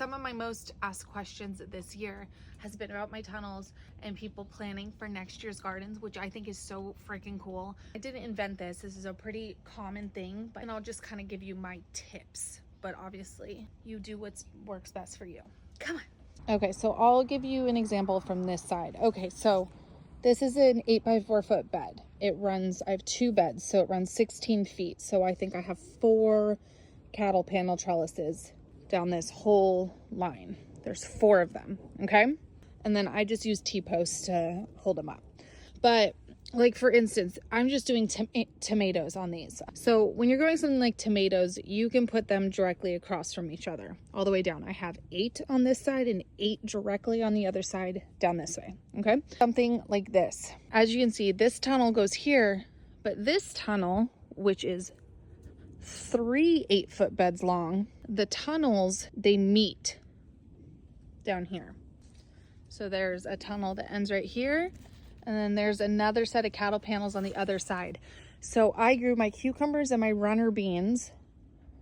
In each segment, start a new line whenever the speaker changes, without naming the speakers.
some of my most asked questions this year has been about my tunnels and people planning for next year's gardens, which I think is so freaking cool. I didn't invent this. This is a pretty common thing, and I'll just kind of give you my tips. But obviously, you do what works best for you. Come on. Okay, so I'll give you an example from this side. Okay, so this is an 8x4 foot bed. It runs, I have 2 beds, so it runs 16 feet. So I think I have 4 cattle panel trellises down this whole line. There's 4 of them, okay? And then I just use T-posts to hold them up. But like for instance, I'm just doing tomatoes on these. So when you're growing something like tomatoes, you can put them directly across from each other, all the way down. I have 8 on this side and 8 directly on the other side down this way, okay? Something like this. As you can see, this tunnel goes here, but this tunnel, which is 3 8-foot beds long, the tunnels, they meet down here. So there's a tunnel that ends right here, and then there's another set of cattle panels on the other side. So I grew my cucumbers and my runner beans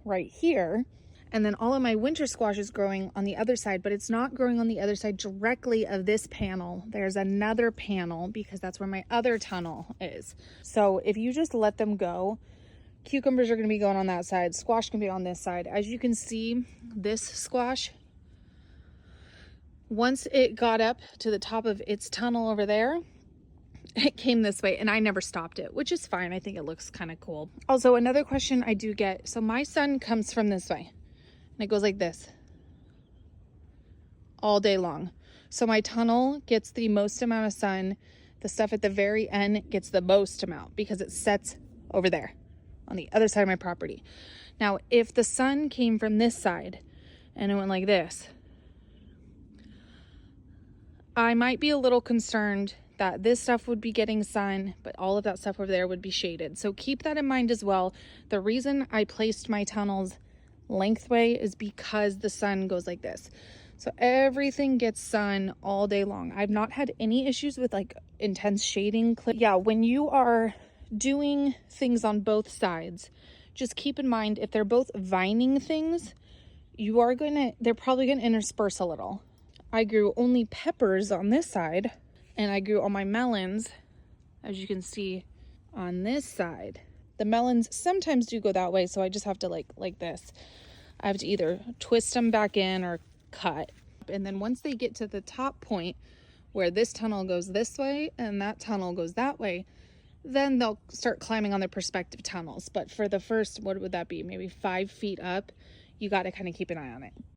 right here, and then all of my winter squash is growing on the other side, but it's not growing on the other side directly of this panel. There's another panel because that's where my other tunnel is. So if you just let them go, cucumbers are going to be going on that side, squash can be on this side. As you can see, this squash, once it got up to the top of its tunnel over there, it came this way, and I never stopped it, which is fine. I think it looks kind of cool. Also, another question I do get, so my sun comes from this way, and it goes like this all day long. So my tunnel gets the most amount of sun. The stuff at the very end gets the most amount because it sets over there on the other side of my property. Now, if the sun came from this side and it went like this, I might be a little concerned that this stuff would be getting sun, but all of that stuff over there would be shaded. So keep that in mind as well. The reason I placed my tunnels lengthway is because the sun goes like this. So everything gets sun all day long. I've not had any issues with like intense shading. Yeah, when you are doing things on both sides, just keep in mind if they're both vining things, they're probably gonna intersperse a little. I grew only peppers on this side, and I grew all my melons, as you can see, on this side. The melons sometimes do go that way, so I just have to like this. I have to either twist them back in or cut. And then once they get to the top point where this tunnel goes this way and that tunnel goes that way, then they'll start climbing on their perspective tunnels. But for the first, what would that be? Maybe 5 feet up, you got to kind of keep an eye on it.